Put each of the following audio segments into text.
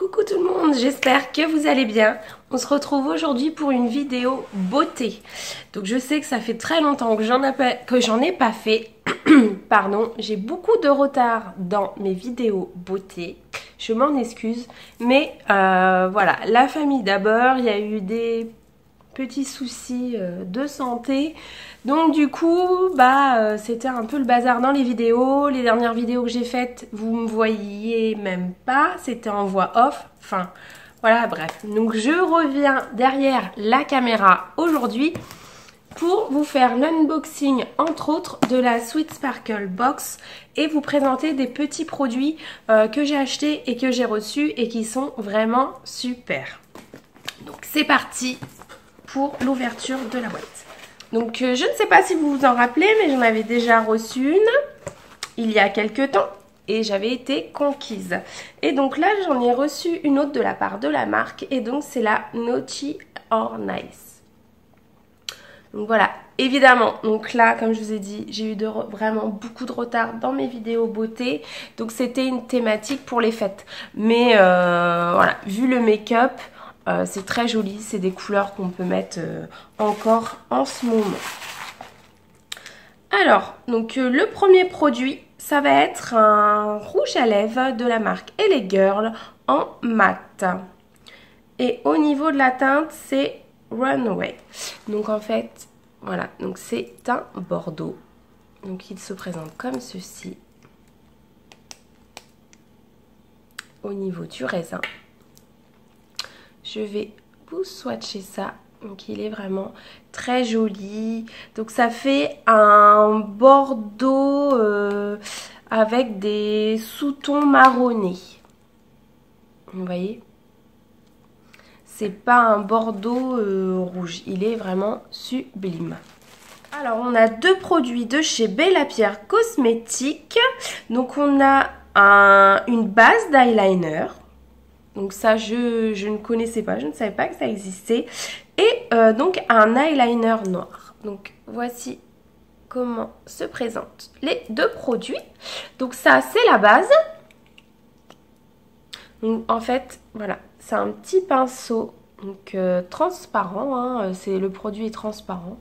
Coucou tout le monde, j'espère que vous allez bien. On se retrouve aujourd'hui pour une vidéo beauté. Donc je sais que ça fait très longtemps que j'en ai pas fait. Pardon, j'ai beaucoup de retard dans mes vidéos beauté. Je m'en excuse. Mais voilà, la famille d'abord, il y a eu des petits soucis de santé. Donc du coup, c'était un peu le bazar dans les vidéos. Les dernières vidéos que j'ai faites, vous me voyiez même pas. C'était en voix off. Enfin, voilà, bref. Donc je reviens derrière la caméra aujourd'hui pour vous faire l'unboxing, entre autres, de la Sweet Sparkle Box et vous présenter des petits produits que j'ai achetés et que j'ai reçus et qui sont vraiment super. Donc c'est parti pour l'ouverture de la boîte. Donc je ne sais pas si vous vous en rappelez, mais j'en avais déjà reçu une il y a quelques temps et j'avais été conquise. Et donc là j'en ai reçu une autre de la part de la marque et donc c'est la Naughty or Nice. Donc voilà, évidemment, donc là comme je vous ai dit, j'ai eu vraiment beaucoup de retard dans mes vidéos beauté. Donc c'était une thématique pour les fêtes. Mais voilà, vu le make-up, c'est très joli, c'est des couleurs qu'on peut mettre encore en ce moment. Alors, donc le premier produit, ça va être un rouge à lèvres de la marque LA Girl en mat. Et au niveau de la teinte, c'est Runway. Donc en fait, voilà, donc c'est un bordeaux. Donc il se présente comme ceci. Au niveau du raisin. Je vais vous swatcher ça. Donc il est vraiment très joli. Donc ça fait un bordeaux avec des sous-tons marronnés. Vous voyez? C'est pas un bordeaux rouge. Il est vraiment sublime. Alors on a deux produits de chez Bella Pierre Cosmétiques. Donc on a une base d'eyeliner. Donc ça, je ne connaissais pas, je ne savais pas que ça existait. Et donc un eyeliner noir. Donc voici comment se présentent les deux produits. Donc ça, c'est la base. Donc en fait, voilà, c'est un petit pinceau donc transparent. Hein, le produit est transparent.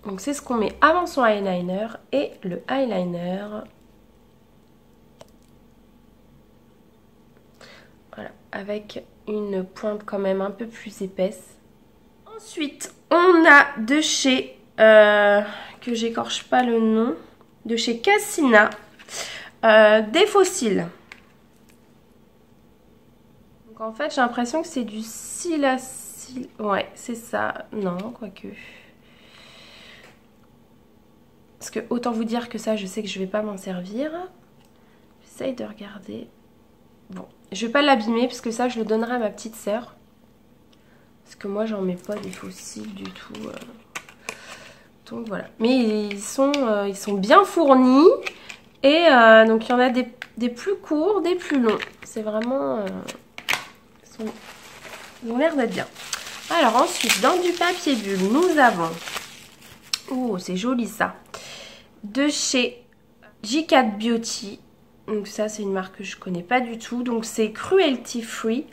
Donc c'est ce qu'on met avant son eyeliner et le eyeliner. Voilà, avec une pointe quand même un peu plus épaisse. Ensuite, on a de chez, que j'écorche pas le nom, de chez Cassina, des fossiles. Donc en fait, j'ai l'impression que c'est du silacil. Ouais, c'est ça. Non, quoique. Parce que autant vous dire que ça, je sais que je vais pas m'en servir. J'essaye de regarder. Bon, je vais pas l'abîmer parce que ça je le donnerai à ma petite sœur. Parce que moi j'en mets pas des fossiles du tout. Donc voilà. Mais ils sont bien fournis. Et donc il y en a des plus courts, des plus longs. C'est vraiment... ils ont l'air d'être bien. Alors ensuite, dans du papier bulle, nous avons... Oh, c'est joli ça. De chez J4 Beauty. Donc ça c'est une marque que je connais pas du tout. Donc c'est cruelty free.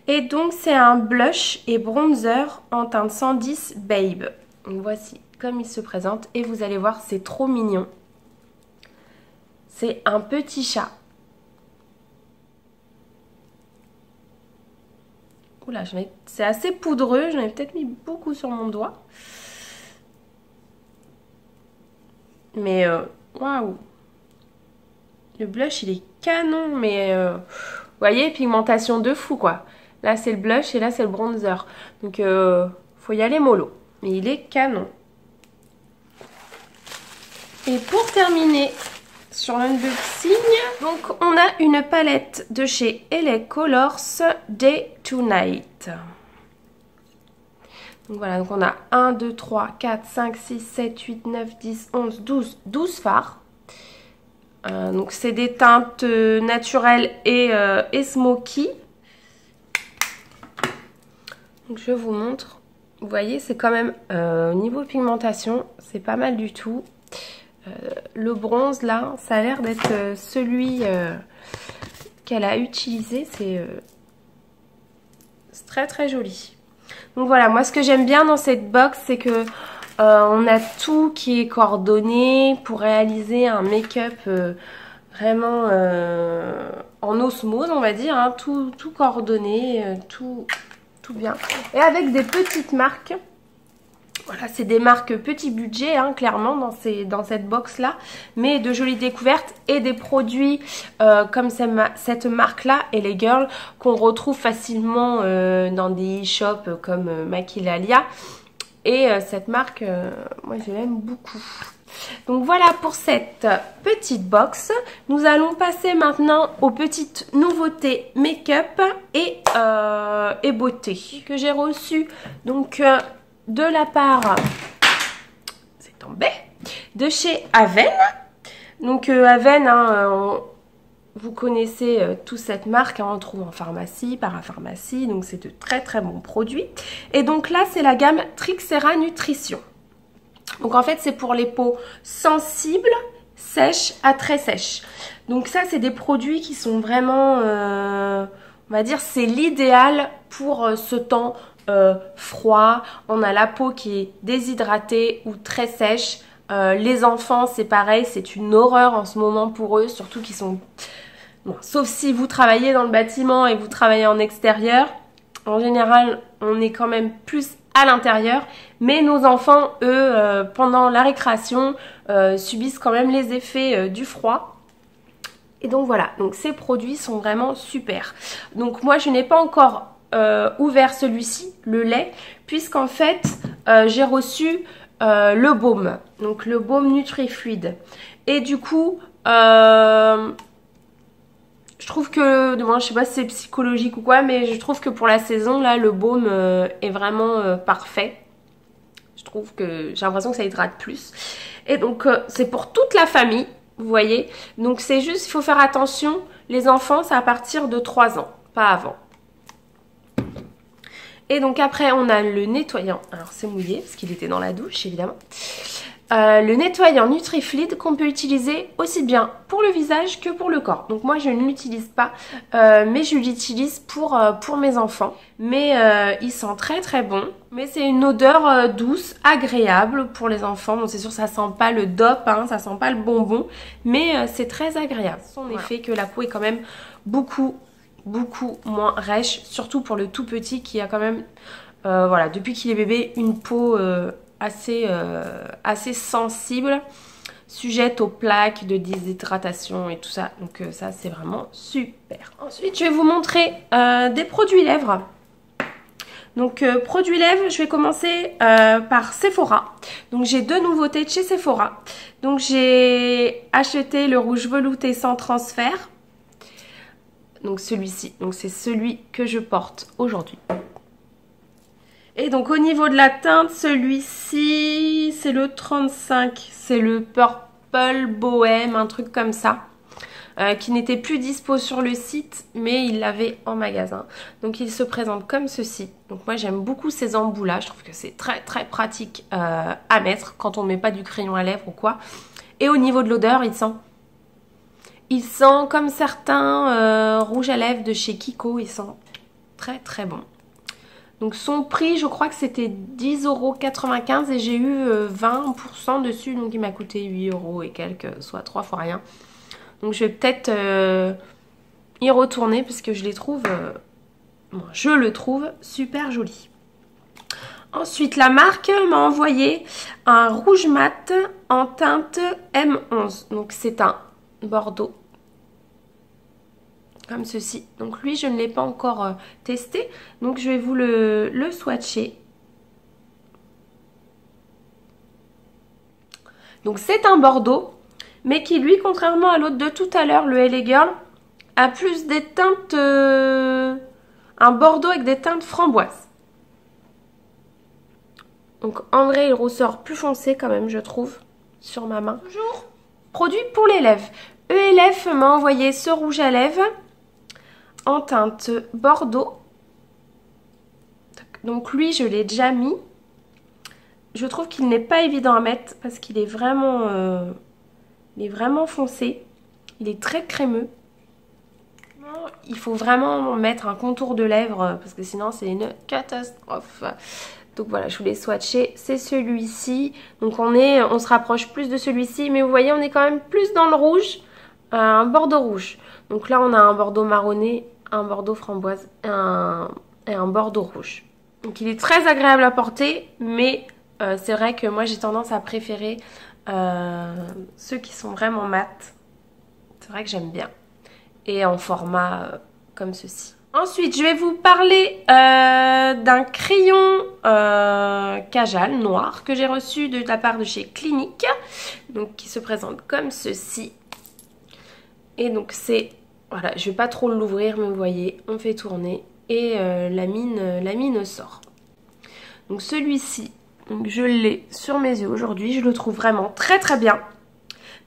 Et donc c'est un blush et bronzer en teinte 110 Babe. Donc voici comme il se présente. Et vous allez voir, c'est trop mignon. C'est un petit chat. Oula, c'est assez poudreux. J'en ai peut-être mis beaucoup sur mon doigt. Mais waouh! Le blush, il est canon, mais vous voyez, pigmentation de fou, quoi. Là, c'est le blush et là, c'est le bronzer. Donc, faut y aller mollo. Mais il est canon. Et pour terminer sur l'unboxing, donc, on a une palette de chez LA Colors Day to Night. Donc, voilà, donc on a 1, 2, 3, 4, 5, 6, 7, 8, 9, 10, 11, 12 fards. Donc c'est des teintes naturelles et smoky. Donc je vous montre. Vous voyez, c'est quand même au niveau pigmentation, c'est pas mal du tout. Le bronze là, ça a l'air d'être celui qu'elle a utilisé. C'est très très joli. Donc voilà, moi ce que j'aime bien dans cette box, c'est que on a tout qui est coordonné pour réaliser un make-up vraiment en osmose, on va dire, hein, tout coordonné, tout bien. Et avec des petites marques. Voilà, c'est des marques petit budget, hein, clairement, dans cette box-là. Mais de jolies découvertes et des produits comme cette marque-là, LA Girl, qu'on retrouve facilement dans des e-shops comme Maquillalia. Et cette marque, moi, je l'aime beaucoup. Donc voilà pour cette petite box. Nous allons passer maintenant aux petites nouveautés make-up et beauté que j'ai reçues. Donc... de la part, c'est tombé, de chez Avène. Donc Avène, hein, vous connaissez toute cette marque, hein, on trouve en pharmacie, parapharmacie, donc c'est de très très bons produits. Et donc là, c'est la gamme Trixera Nutrition. Donc en fait, c'est pour les peaux sensibles, sèches à très sèches. Donc ça, c'est des produits qui sont vraiment, on va dire, c'est l'idéal pour ce temps froid. On a la peau qui est déshydratée ou très sèche. Les enfants, c'est pareil, c'est une horreur en ce moment pour eux, surtout qu'ils sont... Bon, sauf si vous travaillez dans le bâtiment et vous travaillez en extérieur. En général, on est quand même plus à l'intérieur. Mais nos enfants, eux, pendant la récréation, subissent quand même les effets du froid. Et donc voilà, donc ces produits sont vraiment super. Donc moi, je n'ai pas encore... ouvert celui-ci, le lait, puisqu'en fait j'ai reçu le baume, donc le baume Nutrifluide. Et du coup je trouve que, moi je sais pas si c'est psychologique ou quoi, mais je trouve que pour la saison là le baume est vraiment parfait. Je trouve que j'ai l'impression que ça hydrate plus. Et donc c'est pour toute la famille, vous voyez. Donc c'est juste, il faut faire attention, les enfants c'est à partir de 3 ans, pas avant. Et donc après on a le nettoyant, alors c'est mouillé parce qu'il était dans la douche évidemment. Le nettoyant Nutrifluide qu'on peut utiliser aussi bien pour le visage que pour le corps. Donc moi je ne l'utilise pas, mais je l'utilise pour mes enfants. Mais il sent très très bon. Mais c'est une odeur douce, agréable pour les enfants. Bon c'est sûr ça sent pas le dope, hein, ça sent pas le bonbon, mais c'est très agréable. Son effet que la peau est quand même beaucoup moins rêche, surtout pour le tout petit qui a quand même, voilà, depuis qu'il est bébé, une peau assez sensible, sujette aux plaques de déshydratation et tout ça. Donc ça, c'est vraiment super. Ensuite, je vais vous montrer des produits lèvres. Donc produits lèvres, je vais commencer par Sephora. Donc j'ai 2 nouveautés de chez Sephora. Donc j'ai acheté le rouge velouté sans transfert. Donc celui-ci, donc c'est celui que je porte aujourd'hui. Et donc au niveau de la teinte, celui-ci, c'est le 35. C'est le Purple Bohème, un truc comme ça. Qui n'était plus dispo sur le site, mais il l'avait en magasin. Donc il se présente comme ceci. Donc moi j'aime beaucoup ces embouts-là. Je trouve que c'est très très pratique à mettre quand on ne met pas du crayon à lèvres ou quoi. Et au niveau de l'odeur, il sent comme certains rouges à lèvres de chez Kiko, ils sont très très bons. Donc son prix, je crois que c'était 10,95 € et j'ai eu 20% dessus, donc il m'a coûté 8 € et quelques, soit 3 fois rien. Donc je vais peut-être y retourner parce que je les trouve, je le trouve super joli. Ensuite, la marque m'a envoyé un rouge mat en teinte M11, donc c'est un Bordeaux comme ceci. Donc lui je ne l'ai pas encore testé, donc je vais vous le swatcher. Donc c'est un Bordeaux, mais qui lui, contrairement à l'autre de tout à l'heure, le LA Girl, a plus des teintes, un Bordeaux avec des teintes framboises. Donc en vrai il ressort plus foncé quand même, je trouve, sur ma main. Toujours produit pour les lèvres. ELF m'a envoyé ce rouge à lèvres en teinte Bordeaux. Donc lui, je l'ai déjà mis. Je trouve qu'il n'est pas évident à mettre parce qu'il est vraiment foncé. Il est très crémeux. Il faut vraiment mettre un contour de lèvres parce que sinon c'est une catastrophe. Donc voilà, je voulais swatcher, c'est celui-ci. Donc on se rapproche plus de celui-ci, mais vous voyez on est quand même plus dans le rouge, un bordeaux rouge. Donc là on a un bordeaux marronné, un bordeaux framboise et un bordeaux rouge. Donc il est très agréable à porter, mais c'est vrai que moi j'ai tendance à préférer ceux qui sont vraiment mat. C'est vrai que j'aime bien. Et en format comme ceci. Ensuite, je vais vous parler d'un crayon Kajal noir que j'ai reçu de la part de chez Clinique. Donc qui se présente comme ceci. Et donc c'est... Voilà, je vais pas trop l'ouvrir, mais vous voyez, on fait tourner et la mine sort. Donc celui-ci, je l'ai sur mes yeux aujourd'hui. Je le trouve vraiment très très bien.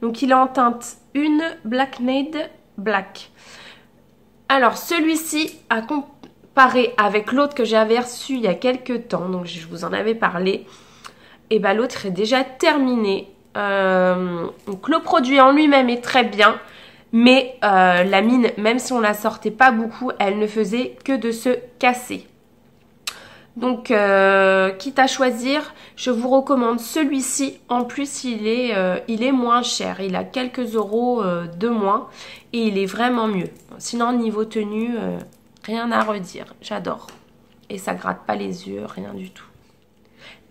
Donc il est en teinte 1 Black Made Black. Alors celui-ci, à comparer avec l'autre que j'avais reçu il y a quelques temps, donc je vous en avais parlé, et ben l'autre est déjà terminé. Donc le produit en lui-même est très bien, mais la mine, même si on la sortait pas beaucoup, elle ne faisait que de se casser. Donc quitte à choisir, je vous recommande celui-ci. En plus il est moins cher, il a quelques euros de moins et il est vraiment mieux. Sinon niveau tenue, rien à redire, j'adore. Et ça gratte pas les yeux, rien du tout.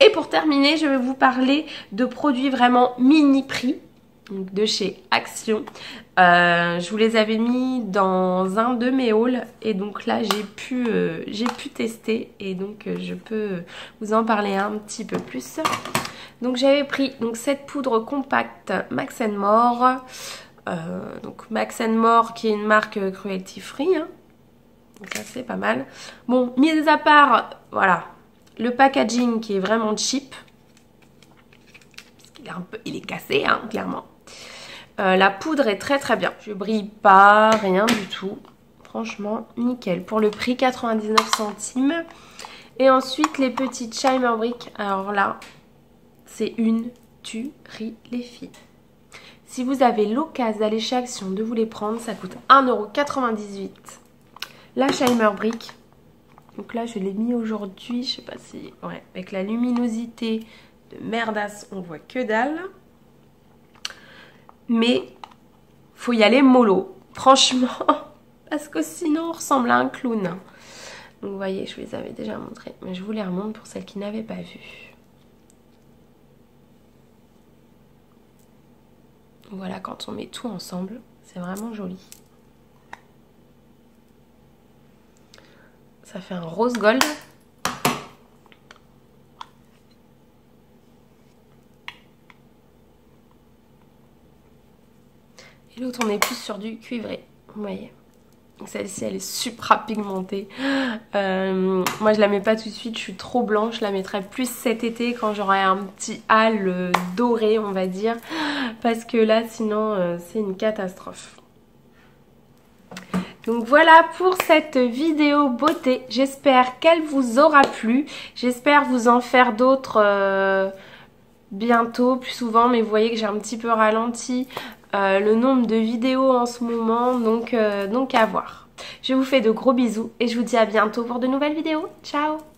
Et pour terminer, je vais vous parler de produits vraiment mini prix. De chez Action. Je vous les avais mis dans un de mes hauls et donc là j'ai pu tester et donc je peux vous en parler un petit peu plus. Donc j'avais pris cette poudre compacte Max & More. Donc Max & More qui est une marque cruelty free. Hein. Donc ça c'est pas mal. Bon, mis à part, voilà, le packaging qui est vraiment cheap. Il est cassé, hein, clairement. La poudre est très très bien. Je brille pas, rien du tout. Franchement, nickel. Pour le prix, 99 centimes. Et ensuite, les petites Shimer Brick. Alors là, c'est une tuerie, les filles. Si vous avez l'occasion d'aller chez Action, de vous les prendre, ça coûte 1,98 €. La Shimer Brick. Donc là, je l'ai mis aujourd'hui. Je sais pas si... Ouais, avec la luminosité de merdasse, on voit que dalle. Mais faut y aller mollo, franchement, parce que sinon on ressemble à un clown. Donc vous voyez, je vous les avais déjà montrés, mais je vous les remonte pour celles qui n'avaient pas vu. Voilà, quand on met tout ensemble, c'est vraiment joli. Ça fait un rose gold. Et l'autre, on est plus sur du cuivré, vous voyez. Celle-ci, elle est supra pigmentée. Moi, je la mets pas tout de suite, je suis trop blanche. Je la mettrai plus cet été quand j'aurai un petit hâle doré, on va dire. Parce que là, sinon, c'est une catastrophe. Donc voilà pour cette vidéo beauté. J'espère qu'elle vous aura plu. J'espère vous en faire d'autres bientôt, plus souvent. Mais vous voyez que j'ai un petit peu ralenti le nombre de vidéos en ce moment, donc à voir. Je vous fais de gros bisous et je vous dis à bientôt pour de nouvelles vidéos. Ciao!